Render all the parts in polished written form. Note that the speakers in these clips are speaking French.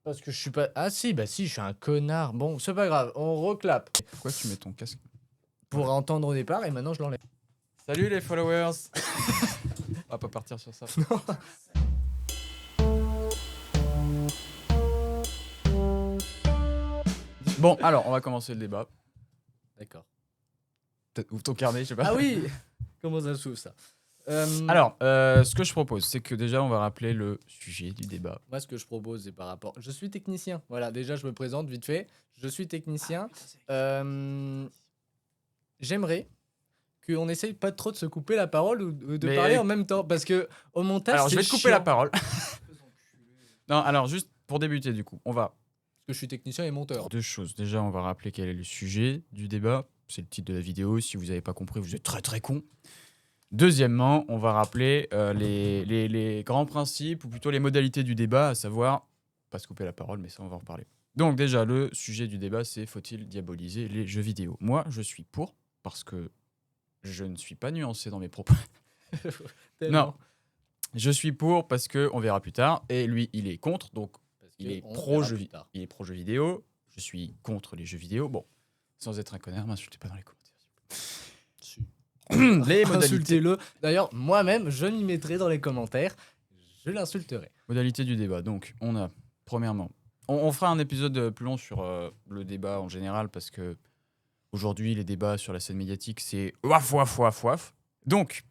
Parce que je suis pas. Ah si, bah si, je suis un connard. Bon, c'est pas grave, on reclape. Pourquoi tu mets ton casque? Pour entendre au départ et maintenant je l'enlève. Salut les followers. On va pas partir sur ça. Bon, alors, on va commencer le débat. D'accord. Peut-être ouvre ton carnet, je sais pas. Ah oui. Comment ça s'ouvre ça? Alors, ce que je propose, c'est que déjà, on va rappeler le sujet du débat. Moi, ce que je propose, c'est par rapport. Je suis technicien. Voilà, déjà, je me présente vite fait. Je suis technicien. J'aimerais qu'on essaye pas trop de se couper la parole ou de Mais- parler en même temps. Parce que au montage, Alors, je vais c'est te couper la chiant. parole. Non, alors, juste pour débuter, du coup, on va... Parce que je suis technicien et monteur. Deux choses. Déjà, on va rappeler quel est le sujet du débat. C'est le titre de la vidéo. Si vous n'avez pas compris, vous êtes très très con. Deuxièmement, on va rappeler les grands principes, ou plutôt les modalités du débat, à savoir, pas se couper la parole, mais ça, on va en reparler. Donc déjà, le sujet du débat, c'est faut-il diaboliser les jeux vidéo? Moi, je suis pour, parce que je ne suis pas nuancé dans mes propos. Tellement. Non, je suis pour parce que on verra plus tard, et lui, il est contre, donc Parce il est que on pro verra jeu, plus tard. il est pro jeu vidéo. Je suis contre les jeux vidéo. Bon, sans être un connard, m'insultez pas dans les commentaires. Les modalités. Insultez-le. D'ailleurs, moi-même, je m'y mettrai dans les commentaires. Je l'insulterai. Modalité du débat. Donc, on a, premièrement, on fera un épisode plus long sur le débat en général, parce que aujourd'hui, les débats sur la scène médiatique, c'est waf, waf, waf, waf. Donc,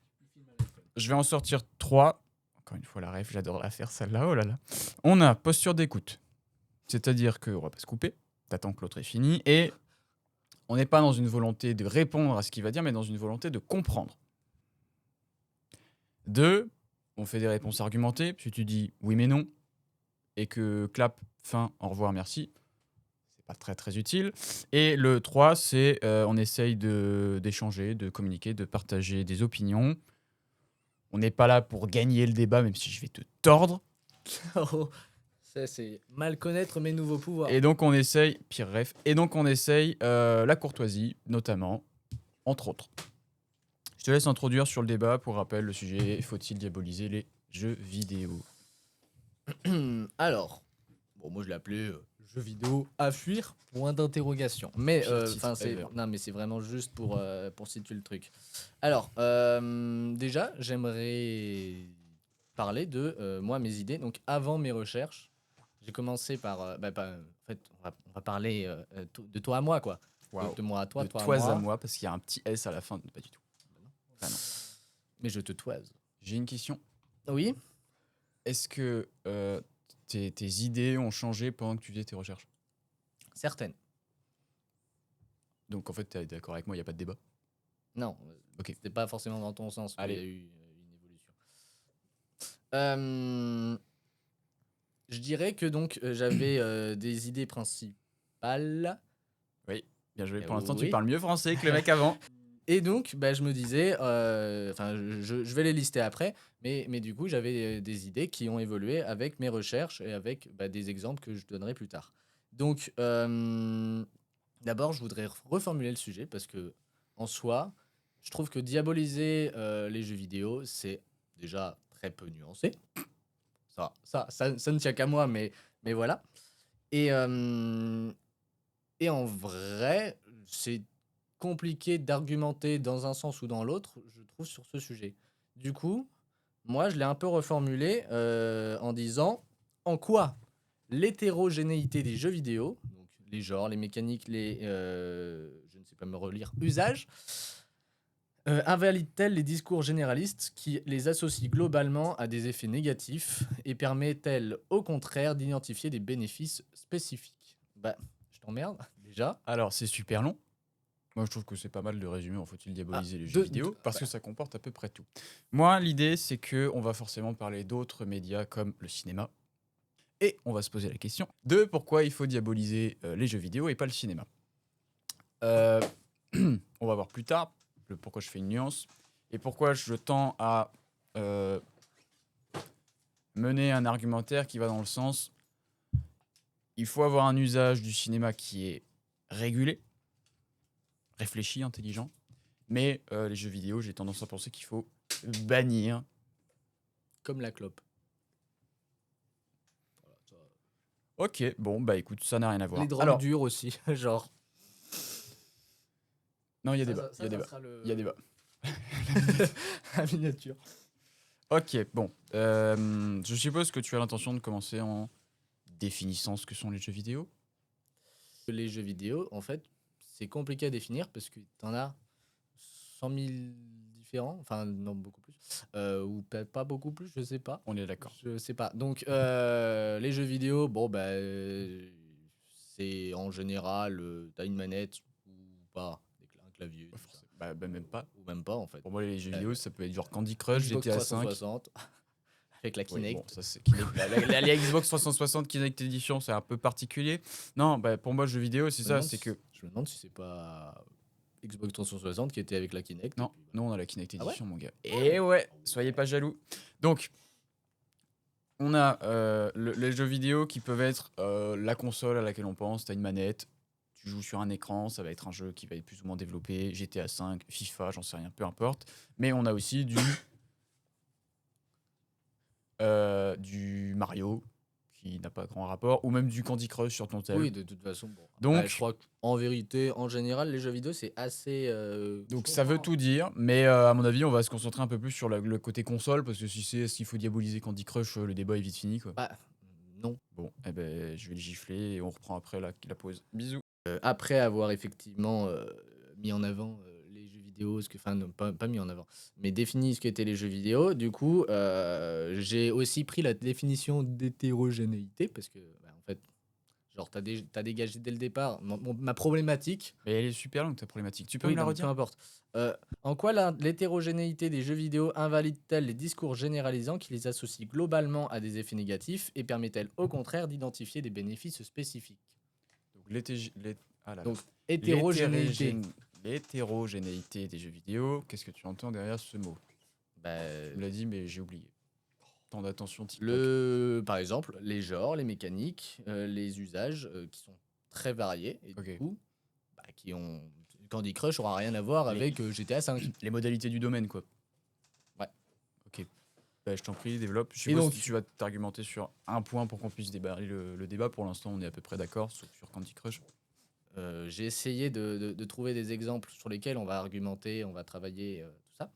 je vais en sortir 3. Encore une fois, la ref, j'adore la faire, celle-là. Oh là là. On a posture d'écoute. C'est-à-dire qu'on va pas se couper, t'attends que l'autre ait fini, et on n'est pas dans une volonté de répondre à ce qu'il va dire, mais dans une volonté de comprendre. 2, on fait des réponses argumentées. Si tu dis oui mais non, et que clap, fin, au revoir, merci, c'est pas très très utile. Et le 3, c'est on essaye d'échanger, de communiquer, de partager des opinions. On n'est pas là pour gagner le débat, même si je vais te tordre. Oh, ça, c'est mal connaître mes nouveaux pouvoirs. Et donc on essaye, pire ref, et donc on essaye la courtoisie, notamment, entre autres. Je te laisse introduire sur le débat. Pour rappel, le sujet, faut-il diaboliser les jeux vidéo? Alors, bon, moi je l'ai appelé jeu vidéo à fuir, point d'interrogation. Mais Pire titre enfin c'est ever. non mais c'est vraiment juste pour situer le truc. Alors, déjà, j'aimerais parler de moi mes idées. Donc avant mes recherches, j'ai commencé par en fait, on va parler de toi à moi quoi. Waouh. De moi à toi, De toi toi à à moi. moi, parce qu'il y a un petit S à la fin. Pas du tout. Ah non. Mais je te toise. J'ai une question. Oui. Est-ce que tes idées ont changé pendant que tu faisais tes recherches? Certaines. Donc en fait, tu es d'accord avec moi, il n'y a pas de débat? Non, Ok. c'était pas forcément dans ton sens, mais il y a Allez. eu une évolution. Je dirais que donc j'avais des idées principales. Oui, bien joué. Eh Pour l'instant, tu oui. parles mieux français que le mec avant. Et donc, bah, je me disais, enfin, je vais les lister après, mais du coup, j'avais des idées qui ont évolué avec mes recherches et avec des exemples que je donnerai plus tard. Donc, d'abord, je voudrais reformuler le sujet parce que, en soi, je trouve que diaboliser les jeux vidéo, c'est déjà très peu nuancé. Ça ne tient qu'à moi, mais voilà. Et, et en vrai, c'est compliqué d'argumenter dans un sens ou dans l'autre, je trouve, sur ce sujet. Du coup, moi, je l'ai un peu reformulé en disant en quoi l'hétérogénéité des jeux vidéo, donc les genres, les mécaniques, je ne sais pas me relire, usages, invalide-t-elle les discours généralistes qui les associent globalement à des effets négatifs et permet-elle au contraire d'identifier des bénéfices spécifiques? Bah, je t'emmerde, déjà. Alors, c'est super long. Moi, je trouve que c'est pas mal de résumer en faut-il diaboliser les jeux deux- vidéo, deux- parce bah. que ça comporte à peu près tout. Moi, l'idée, c'est que on va forcément parler d'autres médias comme le cinéma, et on va se poser la question de pourquoi il faut diaboliser les jeux vidéo et pas le cinéma. On va voir plus tard pourquoi je fais une nuance et pourquoi je tends à mener un argumentaire qui va dans le sens il faut avoir un usage du cinéma qui est régulé, réfléchi, intelligent, mais les jeux vidéo, j'ai tendance à penser qu'il faut bannir. Comme la clope. Ok, bon, bah écoute, ça n'a rien à voir. Les drogues Alors, dures aussi, genre. non, il y a Ça, débat, il y a débat, sera il y a le. débat. La miniature. Ok, bon. Je suppose que tu as l'intention de commencer en définissant ce que sont les jeux vidéo. Les jeux vidéo, en fait, c'est compliqué à définir parce que t'en as 100 000 différents, enfin non, beaucoup plus, ou peut-être pas beaucoup plus, je sais pas. On est d'accord. Je sais pas. Donc, les jeux vidéo, bon, bah, c'est en général, t'as une manette ou pas, un clavier, Pas tout ça. forcément. Bah, même pas. Ou même pas, en fait. Pour moi, les jeux Euh, vidéo, ça peut être genre Candy Crush, Xbox GTA 5. 360 avec la Oui, bon, Kinect. ça c'est Kinect. La Xbox 360 Kinect Edition, c'est un peu particulier. Non, bah pour moi, jeux vidéo, c'est ça, c'est que. Je me demande si c'est pas Xbox 360 qui était avec la Kinect. Et Non, puis, voilà. nous on a la Kinect Ah ouais. Edition, mon gars. Et ouais, soyez pas jaloux. Donc, on a les jeux vidéo qui peuvent être la console à laquelle on pense, t'as une manette, tu joues sur un écran, ça va être un jeu qui va être plus ou moins développé, GTA 5, FIFA, j'en sais rien, peu importe. Mais on a aussi du Mario, qui n'a pas grand rapport, ou même du Candy Crush sur ton tel. Oui, de toute façon. Bon. Donc, Après, je crois qu'en vérité, en général, les jeux vidéo, c'est assez. donc ça veut tout dire, mais à mon avis, on va se concentrer un peu plus sur le côté console, parce que si c'est est-ce qu'il faut diaboliser Candy Crush, le débat est vite fini, quoi. Bah, non. Bon, eh ben, je vais le gifler et on reprend après la pause. Bisous. Après avoir effectivement mis en avant les jeux vidéo, enfin, non, pas mis en avant, mais défini ce qu'étaient les jeux vidéo, du coup, j'ai aussi pris la définition d'hétérogénéité, parce que, bah, en fait, genre, t'as dégagé dès le départ ma problématique. Mais elle est super longue ta problématique. Tu peux me Oui, la non, mais peu redire? importe. En quoi l'hétérogénéité des jeux vidéo invalide-t-elle les discours généralisants qui les associent globalement à des effets négatifs et permet-elle au contraire d'identifier des bénéfices spécifiques? Donc ah là là. Donc, hétérogénéité. L'hétérogénéité des jeux vidéo, qu'est-ce que tu entends derrière ce mot? Bah, Tu me l'as dit, mais j'ai oublié. Tant d'attention TikTok. par exemple, les genres, les mécaniques, les usages qui sont très variés et Ok. du coup, bah, qui ont. Candy Crush aura rien à voir Les- avec GTA 5. Les modalités du domaine, quoi. Ouais. Ok. Bah, je t'en prie, développe. Je Et suppose donc- que tu vas t'argumenter sur un point pour qu'on puisse débarrer le débat. Pour l'instant, on est à peu près d'accord, sauf sur Candy Crush. J'ai essayé de trouver des exemples sur lesquels on va argumenter, on va travailler, tout ça.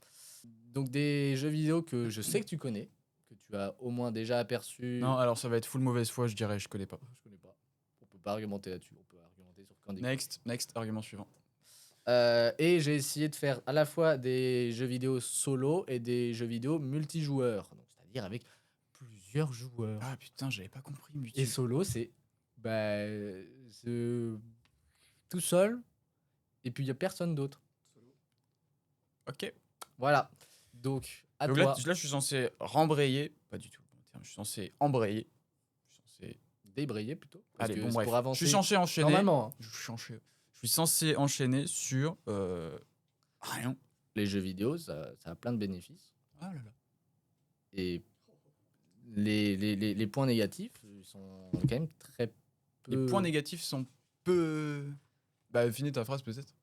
Donc des jeux vidéo que je sais que tu connais, que tu as au moins déjà aperçu. Non, alors ça va être full mauvaise foi, je dirais, je connais pas. Je connais pas. On peut pas argumenter là-dessus. On peut argumenter sur Candy Crush. Next, argument suivant. Et j'ai essayé de faire à la fois des jeux vidéo solo et des jeux vidéo multijoueurs. Donc, c'est-à-dire avec plusieurs joueurs. Ah putain, j'avais pas compris. Et solo, c'est bah, tout seul, et puis il n'y a personne d'autre. Ok. Voilà. Donc, à Donc toi. là, je suis censé rembrayer. Pas du tout. Je suis censé embrayer. Je suis censé. Débrayer plutôt. Parce Allez, que bon, c'est bref. pour avancer. Je suis censé enchaîner. Normalement, hein. Je suis censé enchaîner sur. Rien. Les jeux vidéo, ça a plein de bénéfices. Ah là là. Et les points négatifs sont quand même très peu. Les points négatifs sont peu. Bah, finis ta phrase peut-être.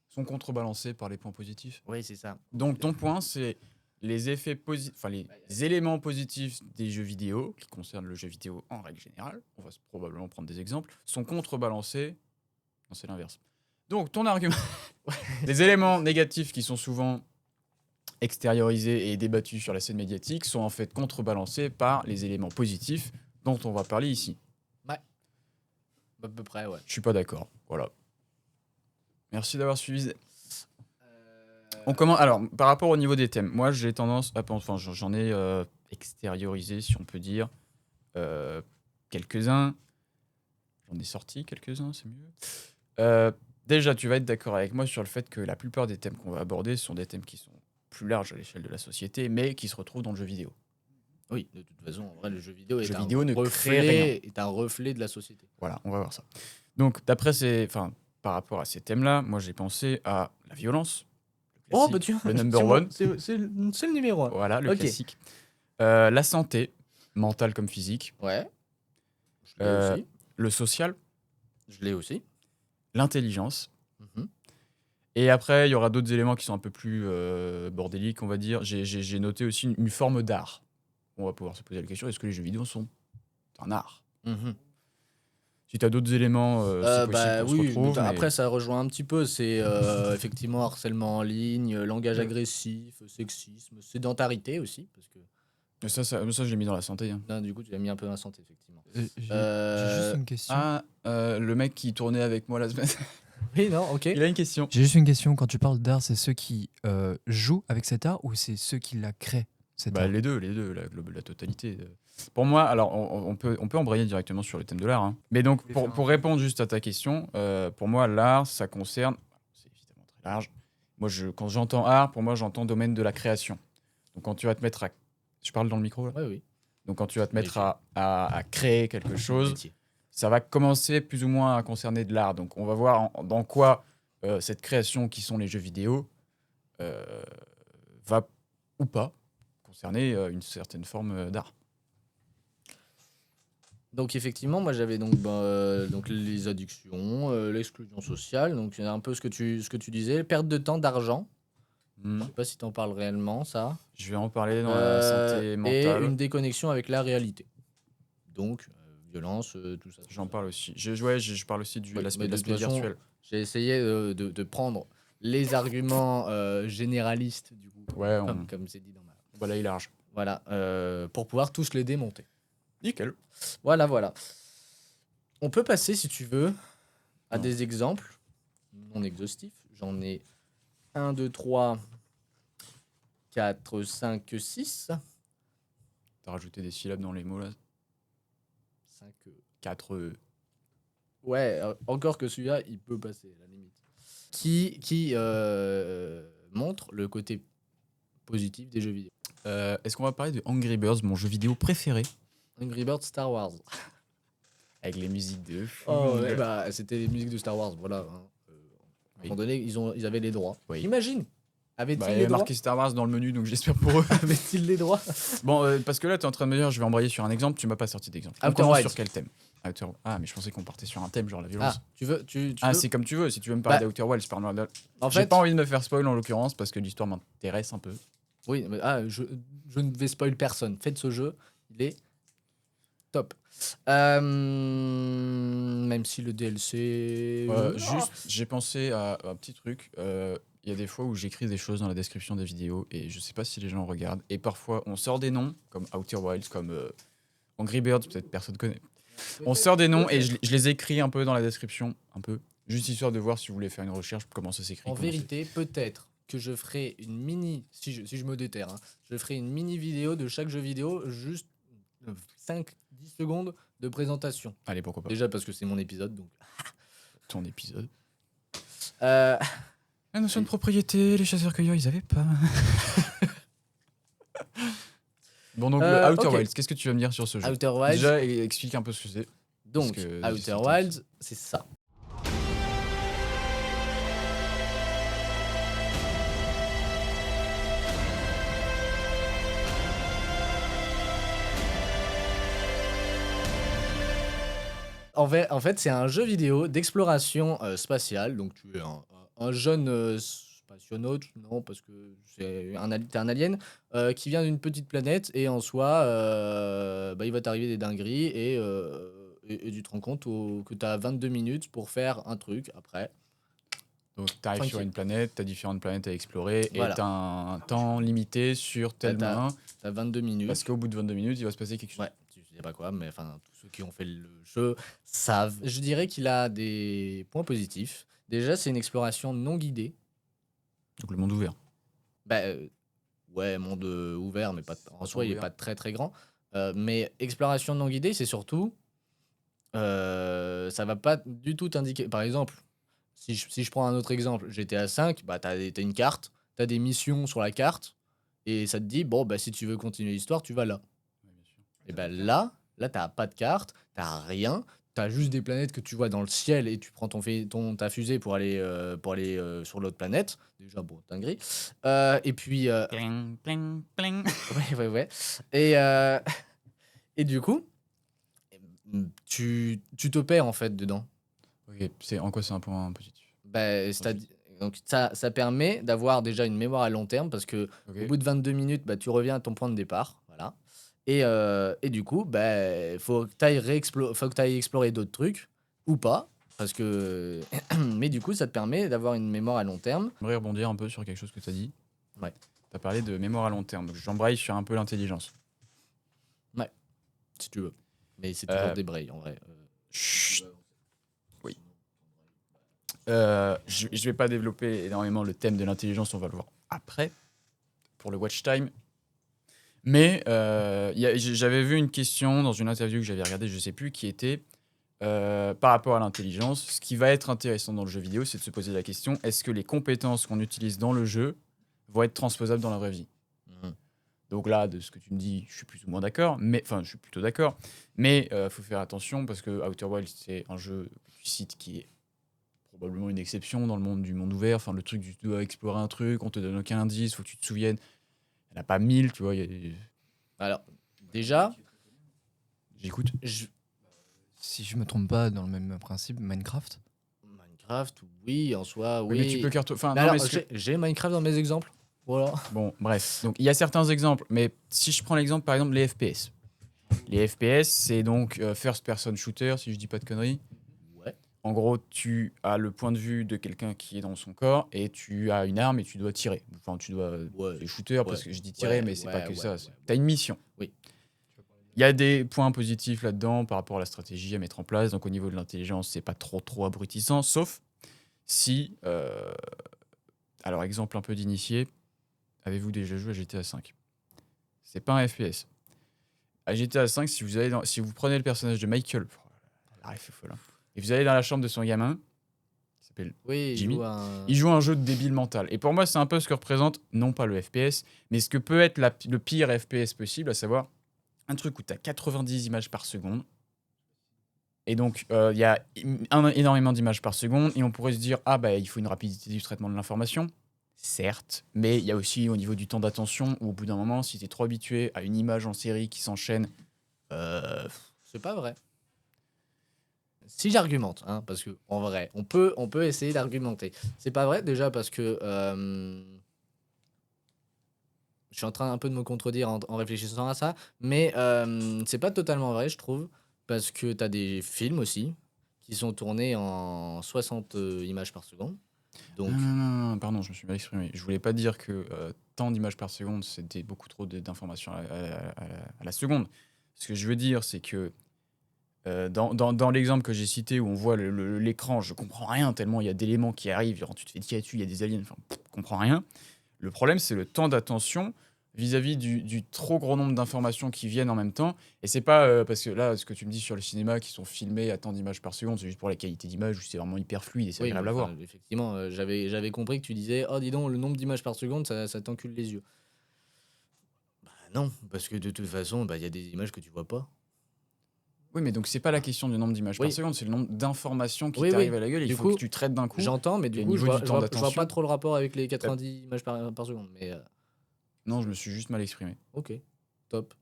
Sont contrebalancés par les points positifs. Oui, c'est ça. Donc ton point, c'est les effets positifs, enfin les éléments positifs des jeux vidéo, qui concernent le jeu vidéo en règle générale, on va probablement prendre des exemples, sont contrebalancés. Non, c'est l'inverse. Donc ton argument, les éléments négatifs qui sont souvent extériorisés et débattus sur la scène médiatique sont en fait contrebalancés par les éléments positifs dont on va parler ici. Ouais. À peu près, ouais. Je suis pas d'accord. Voilà. Merci d'avoir suivi. On commence. Alors, par rapport au niveau des thèmes, moi j'ai tendance à. Enfin, j'en ai extériorisé, si on peut dire, quelques-uns. J'en ai sorti quelques-uns, c'est mieux. Déjà, tu vas être d'accord avec moi sur le fait que la plupart des thèmes qu'on va aborder sont des thèmes qui sont plus larges à l'échelle de la société, mais qui se retrouvent dans le jeu vidéo. Oui, de toute façon, en vrai, le jeu vidéo, Le jeu est, vidéo un ne crée reflet, est un reflet de la société. Voilà, on va voir ça. Donc, par rapport à ces thèmes-là, moi j'ai pensé à la violence. Oh, Classique, bah tiens, le number one. C'est le numéro 1. Voilà, le Ok. classique. La santé, mentale comme physique. Ouais. Je l'ai aussi. Le social, Je l'ai aussi. l'intelligence. Mhm. Et après, il y aura d'autres éléments qui sont un peu plus bordéliques, on va dire. J'ai noté aussi une forme d'art. on va pouvoir se poser la question, est-ce que les jeux vidéo sont un art? Mhm. Si tu as d'autres éléments, c'est possible Bah qu'on se oui, retrouve, mais après ça rejoint un petit peu, c'est effectivement harcèlement en ligne, langage agressif, sexisme, sédentarité aussi, parce que ça, je l'ai mis dans la santé, hein. là, du coup tu l'as mis un peu dans la santé, effectivement. J'ai juste Euh, une question. Ah, le mec qui tournait avec moi la semaine. Oui, non, ok. Il a une question. J'ai juste une question. Quand tu parles d'art, c'est ceux qui jouent avec cet art ou c'est ceux qui la créent, cet Bah, art? les deux, la totalité. Pour moi, alors on peut embrayer directement sur le thème de l'art, hein. Mais donc, voulais faire pour un- répondre juste à ta question, pour moi, l'art, ça concerne. C'est évidemment très large. Moi, quand j'entends art, pour moi, j'entends domaine de la création. Donc, quand tu vas te mettre à. Je parle dans le micro là. Ouais, oui. Donc, quand tu vas te Oui, mettre à créer quelque chose, Métier. ça va commencer plus ou moins à concerner de l'art. Donc, on va voir dans quoi cette création qui sont les jeux vidéo euh, va ou pas concerner une certaine forme d'art. Donc effectivement, moi j'avais donc les addictions, l'exclusion sociale, donc un peu ce que tu disais, perte de temps, d'argent. Hmm. Je sais pas si tu en parles réellement, ça. Je vais en parler dans la santé Et mentale. une déconnexion avec la réalité. Donc, violence, tout ça. J'en parle aussi. Je parle aussi de Ouais, l'aspect mais de toute façon, virtuel. j'ai essayé de prendre les arguments généralistes, du coup, Ouais, comme c'est dit dans ma... on balaye large. Voilà, pour pouvoir tous les démonter. Nickel. Voilà. On peut passer, si tu veux, à Non. des exemples non exhaustifs. J'en ai 1, 2, 3, 4, 5, 6. T'as rajouté des syllabes dans les mots là. 5. 4 Ouais, encore que celui-là, il peut passer, à la limite. Qui montre le côté positif des jeux vidéo. Est-ce qu'on va parler de Angry Birds, mon jeu vidéo préféré? Angry Birds Star Wars. Avec les musiques de fou. Oh, ouais, bah, c'était les musiques de Star Wars, voilà. Hein. À un Oui. moment donné, ils avaient les droits. Oui. Imagine, avait-il Bah, il y les avait droits marqué Star Wars dans le menu, donc j'espère pour eux. Avait-il les droits Bon, parce que là, t'es en train de me dire, je vais embrayer sur un exemple, tu m'as pas sorti d'exemple. On Outer commence Wilds. sur quel thème? Ah, mais je pensais qu'on partait sur un thème, genre la violence. Ah, tu veux C'est comme tu veux, si tu veux me parler Bah, d'Outer Wilds, parle-moi de... En J'ai fait, pas envie de me faire spoil en l'occurrence, parce que l'histoire m'intéresse un peu. oui, mais, je ne vais spoil personne. Faites ce jeu, il est top. Même si le DLC... Juste, j'ai pensé à un petit truc. Il y a des fois où j'écris des choses dans la description des vidéos et je sais pas si les gens regardent. Et parfois, on sort des noms, comme Outer Wilds, comme Angry Birds, peut-être personne connaît. On sort des noms et je les écris un peu dans la description, un peu. Juste histoire de voir si vous voulez faire une recherche, comment ça s'écrit. En comment vérité, peut-être que je ferai une mini... Si je me déterre, hein, je ferai une mini vidéo de chaque jeu vidéo, juste 5-10 secondes de présentation. Allez, pourquoi pas. Déjà parce que c'est mon épisode, donc... Ton épisode. Euh, La notion de propriété, les chasseurs-cueilleurs, ils avaient pas. Bon, donc le Outer ok. Wilds, qu'est-ce que tu vas me dire sur ce jeu? Outer Wilds, Déjà, explique un peu ce que c'est. donc parce que Outer c'est Wilds, c'est ça. En fait, c'est un jeu vidéo d'exploration spatiale. Donc, tu es un jeune spationaute, non, parce que t'es un alien qui vient d'une petite planète et en soi, il va t'arriver des dingueries et tu te rends compte que tu as 22 minutes pour faire un truc après. Donc, tu arrives sur Tranquille. une planète, tu as différentes planètes à explorer Voilà. et tu as un temps limité sur tel t'as- main. Tu as 22 minutes. Parce qu'au bout de 22 minutes, il va se passer quelque chose. Ouais, je sais pas quoi, mais enfin, tous ceux qui ont fait le jeu savent. Je dirais qu'il a des points positifs. Déjà, c'est une exploration non guidée. Donc, le monde ouvert. Bah, ouais, monde ouvert, mais pas, en Pas soi, il n'est ouvert. pas très très grand. Mais exploration non guidée, c'est surtout. Ça va pas du tout t'indiquer. Par exemple, si je prends un autre exemple, GTA 5, bah, t'as une carte, t'as des missions sur la carte, et ça te dit, bon, bah, si tu veux continuer l'histoire, tu vas là. Ouais, bien sûr. Et ben là, t'as pas de carte, t'as rien, t'as juste des planètes que tu vois dans le ciel et tu prends ta fusée pour aller sur l'autre planète. Déjà, bon, dinguerie. Et puis, Pling, pling, pling. ouais. Et, et du coup, tu te perds en fait dedans. Ok, en quoi c'est un point positif? Bah, donc ça permet d'avoir déjà une mémoire à long terme parce que Ok. au bout de 22 minutes, bah, tu reviens à ton point de départ. Voilà. Et du coup, bah, faut que tu ailles explorer d'autres trucs, ou pas, parce que mais du coup, ça te permet d'avoir une mémoire à long terme. J'aimerais rebondir un peu sur quelque chose que tu as dit. Ouais. Tu as parlé de mémoire à long terme, donc j'embraye sur un peu l'intelligence. Ouais, si tu veux. Mais c'est toujours Euh, des brailles, en vrai. Chut. Oui. Je vais pas développer énormément le thème de l'intelligence, on va le voir après, pour le watch time. Mais j'avais vu une question dans une interview que j'avais regardée, je sais plus, qui était par rapport à l'intelligence. Ce qui va être intéressant dans le jeu vidéo, c'est de se poser la question, est-ce que les compétences qu'on utilise dans le jeu vont être transposables dans la vraie vie? Mhm. Donc là, de ce que tu me dis, je suis plus ou moins d'accord, mais enfin, je suis plutôt d'accord. Mais faut faire attention parce que Outer Wilds, c'est un jeu que tu cites qui est probablement une exception dans le monde du monde ouvert. Enfin, le truc, tu dois explorer un truc, on te donne aucun indice, faut que tu te souviennes. Il n'y en a pas 1000, tu vois. Alors, déjà, J'écoute. je- Si je me trompe pas, dans le même principe, Minecraft. Minecraft, oui, en soi, Oui, mais tu peux oui. Enfin, Mais non, alors, mais j'ai Minecraft dans mes exemples. Voilà. bon, bref. Donc, il y a certains exemples, mais si je prends l'exemple, par exemple, les FPS. Les FPS, c'est donc first person shooter, si je dis pas de conneries. Ouais, En gros, tu as le point de vue de quelqu'un qui est dans son corps et tu as une arme et tu dois tirer. Enfin, tu dois. ouais, C'est shooter parce ouais, que je dis tirer, ouais, mais c'est pas ouais, que ouais, ça. ouais, Tu as une mission. Oui. Il y a des points positifs là-dedans par rapport à la stratégie à mettre en place. Donc, au niveau de l'intelligence, c'est pas trop abrutissant, sauf si. Alors, exemple un peu d'initié. Avez-vous déjà joué à GTA V? C'est pas un FPS. À GTA V, si vous prenez le personnage de Michael, la ref est folle, hein, et vous allez dans la chambre de son gamin, qui s'appelle Oui, il Jimmy, joue un. il joue un jeu de débile mental. Et pour moi, c'est un peu ce que représente, non pas le FPS, mais ce que peut être le pire FPS possible, à savoir un truc où tu as 90 images par seconde. Et donc, il y a énormément d'images par seconde, et on pourrait se dire, ah bah, il faut une rapidité du traitement de l'information. Certes, mais il y a aussi au niveau du temps d'attention, où au bout d'un moment, si tu es trop habitué à une image en série qui s'enchaîne, C'est pas vrai. Si j'argumente, hein, parce que en vrai, on peut essayer d'argumenter. C'est pas vrai déjà parce que je suis en train un peu de me contredire en réfléchissant à ça, mais c'est pas totalement vrai, je trouve, parce que t'as des films aussi qui sont tournés en 60 images par seconde. Donc, non, pardon, je me suis mal exprimé. Je voulais pas dire que tant d'images par seconde, c'était beaucoup trop d'informations à la seconde. Ce que je veux dire, c'est que dans l'exemple que j'ai cité où on voit l'écran, je comprends rien tellement il y a d'éléments qui arrivent, genre tu te fais tirer dessus, il y a des aliens, enfin, je comprends rien. Le problème, c'est le temps d'attention vis-à-vis du trop gros nombre d'informations qui viennent en même temps. Et c'est pas parce que là, ce que tu me dis sur le cinéma, qui sont filmés à tant d'images par seconde, c'est juste pour la qualité d'image, où c'est vraiment hyper fluide et c'est oui, mais agréable à voir. enfin, effectivement, j'avais compris que tu disais, oh, dis donc, le nombre d'images par seconde, ça t'encule les yeux. Bah non, parce que de toute façon, bah, il y a des images que tu vois pas. Oui, mais donc c'est pas la question du nombre d'images par Oui, seconde, c'est le nombre d'informations qui oui, t'arrivent oui. à la gueule. Il Du faut que coup, tu traites d'un coup. j'entends, mais Et du au coup, niveau du temps je vois pas d'attention, trop le rapport avec les euh, 90 images par seconde. Mais non, je me suis juste mal exprimé. ok, top.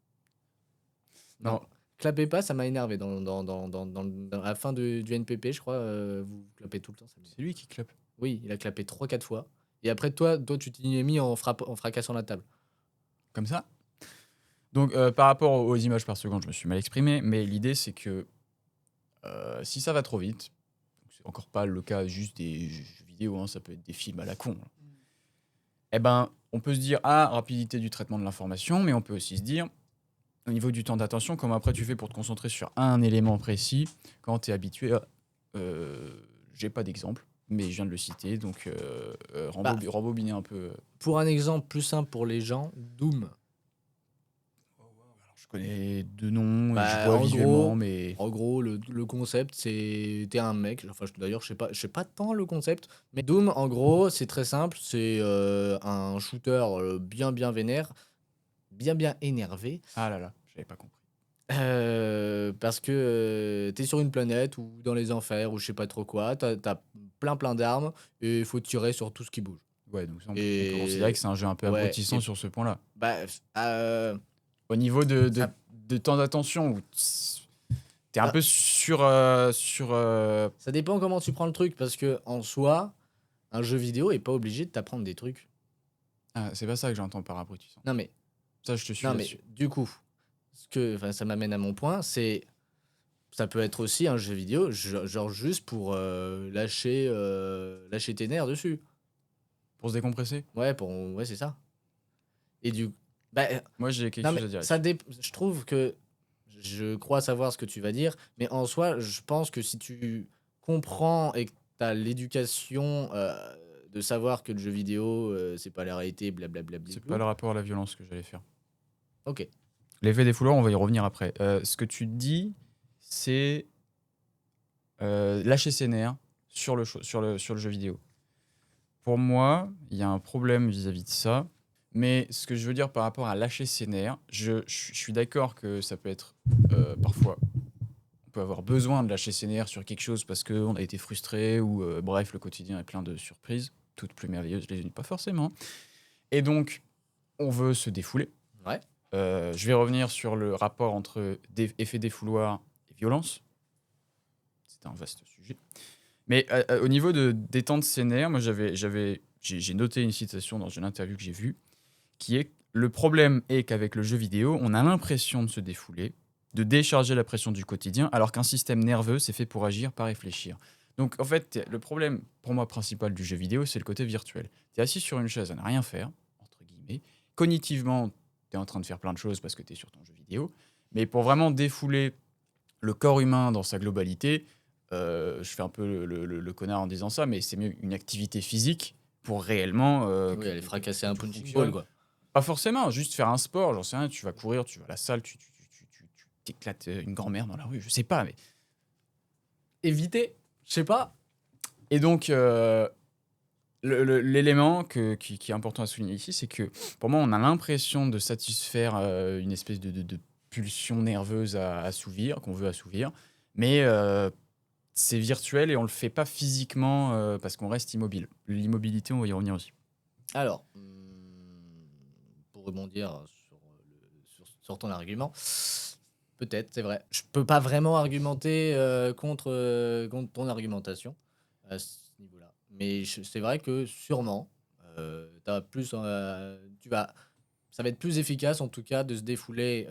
Non, Non, clapez pas, ça m'a énervé. Dans la fin du NPP, je crois, vous clapez tout le temps. Ça m'énerve. c'est lui qui clappe. Oui, il a clapé 3 4 fois. Et après, toi tu t'y es mis en fracassant la table. Comme ça. Donc, par rapport aux images par seconde, je me suis mal exprimé, mais l'idée, c'est que si ça va trop vite, c'est encore pas le cas juste des jeux vidéo, hein, ça peut être des films à la con, hein. Eh ben, on peut se dire, ah, rapidité du traitement de l'information, mais on peut aussi se dire, au niveau du temps d'attention, comment après tu fais pour te concentrer sur un élément précis quand tu es habitué à. J'ai pas d'exemple, mais je viens de le citer, donc Bah, rembobiner un peu. pour un exemple plus simple pour les gens, Doom. Je connais deux noms et je Bah, vois visuellement, mais. en gros, le concept, c'est t'es un mec. Enfin, d'ailleurs, je sais pas tant le concept, mais Doom, en gros, c'est très simple. C'est un shooter bien vénère, bien énervé, Ah là là, j'avais pas compris. parce que t'es sur une planète ou dans les enfers ou je sais pas trop quoi. T'as plein d'armes et il faut tirer sur tout ce qui bouge. Ouais, donc ça, on peut considérer Et que c'est un jeu un peu ouais, abrutissant sur ce point-là. bah, Au niveau ça, de temps d'attention, où t'es un bah, peu sur. ça dépend comment tu prends le truc, parce que en soi, un jeu vidéo est pas obligé de t'apprendre des trucs. Ah, c'est pas ça que j'entends par abrutissant. Non mais, Ça, je te suis non mais, là-dessus. du coup, ça m'amène à mon point, ça peut être aussi un jeu vidéo, genre juste pour lâcher tes nerfs dessus. Pour se décompresser. Ouais, c'est ça. Et du bah, Moi, j'ai quelque non, chose mais à dire. je trouve que je crois savoir ce que tu vas dire, mais en soi, je pense que si tu comprends et que tu as l'éducation de savoir que le jeu vidéo, c'est pas la réalité, blablabla. C'est pas le rapport à la violence que j'allais faire. Ok. L'effet des foulards, on va y revenir après. Ce que tu dis, c'est lâcher ses nerfs sur le jeu vidéo. Pour moi, il y a un problème vis-à-vis de ça. Mais ce que je veux dire par rapport à lâcher ses nerfs, je suis d'accord que ça peut être parfois, on peut avoir besoin de lâcher ses nerfs sur quelque chose parce qu'on a été frustré ou bref, le quotidien est plein de surprises, toutes plus merveilleuses les unes, pas forcément. Et donc, on veut se défouler. Ouais. Je vais revenir sur le rapport entre effet défouloir et violence. C'est un vaste sujet. Mais au niveau de détente ses nerfs, moi j'ai noté une citation dans une interview que j'ai vue qui est le problème est qu'avec le jeu vidéo, on a l'impression de se défouler, de décharger la pression du quotidien, alors qu'un système nerveux, c'est fait pour agir, pas réfléchir. Donc, en fait, le problème, pour moi, principal du jeu vidéo, c'est le côté virtuel. Tu es assis sur une chaise à ne rien faire, entre guillemets. Cognitivement, tu es en train de faire plein de choses parce que tu es sur ton jeu vidéo. Mais pour vraiment défouler le corps humain dans sa globalité, je fais un peu le connard en disant ça, mais c'est mieux une activité physique pour réellement... Oui, aller fracasser un tout punching fonctionne. ball, quoi. Pas forcément, juste faire un sport, j'en sais rien, tu vas courir, tu vas à la salle, tu t'éclates une grand-mère dans la rue, je sais pas. Mais... Éviter, je sais pas. Et donc, l'élément qui est important à souligner ici, c'est que pour moi, on a l'impression de satisfaire une espèce de pulsion nerveuse à assouvir, qu'on veut assouvir, mais c'est virtuel et on le fait pas physiquement parce qu'on reste immobile. L'immobilité, on va y revenir aussi. Alors, pour rebondir sur ton argument, peut-être, c'est vrai. Je peux pas vraiment argumenter contre ton argumentation à ce niveau-là. Mais c'est vrai que sûrement, t'as plus, ça va être plus efficace en tout cas de se défouler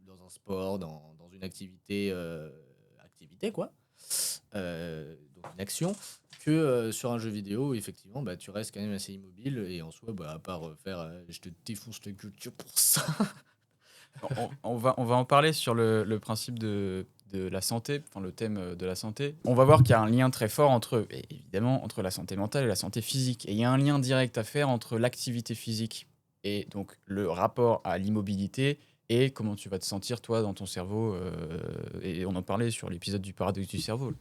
dans un sport, dans une activité quoi, donc une action, que sur un jeu vidéo où effectivement bah, tu restes quand même assez immobile et en soi, bah, à part faire je te défonce la culture pour ça. On va en parler sur le principe de la santé, enfin le thème de la santé. On va voir qu'il y a un lien très fort évidemment, entre la santé mentale et la santé physique. Et il y a un lien direct à faire entre l'activité physique et donc le rapport à l'immobilité et comment tu vas te sentir toi dans ton cerveau. Et on en parlait sur l'épisode du paradoxe du cerveau.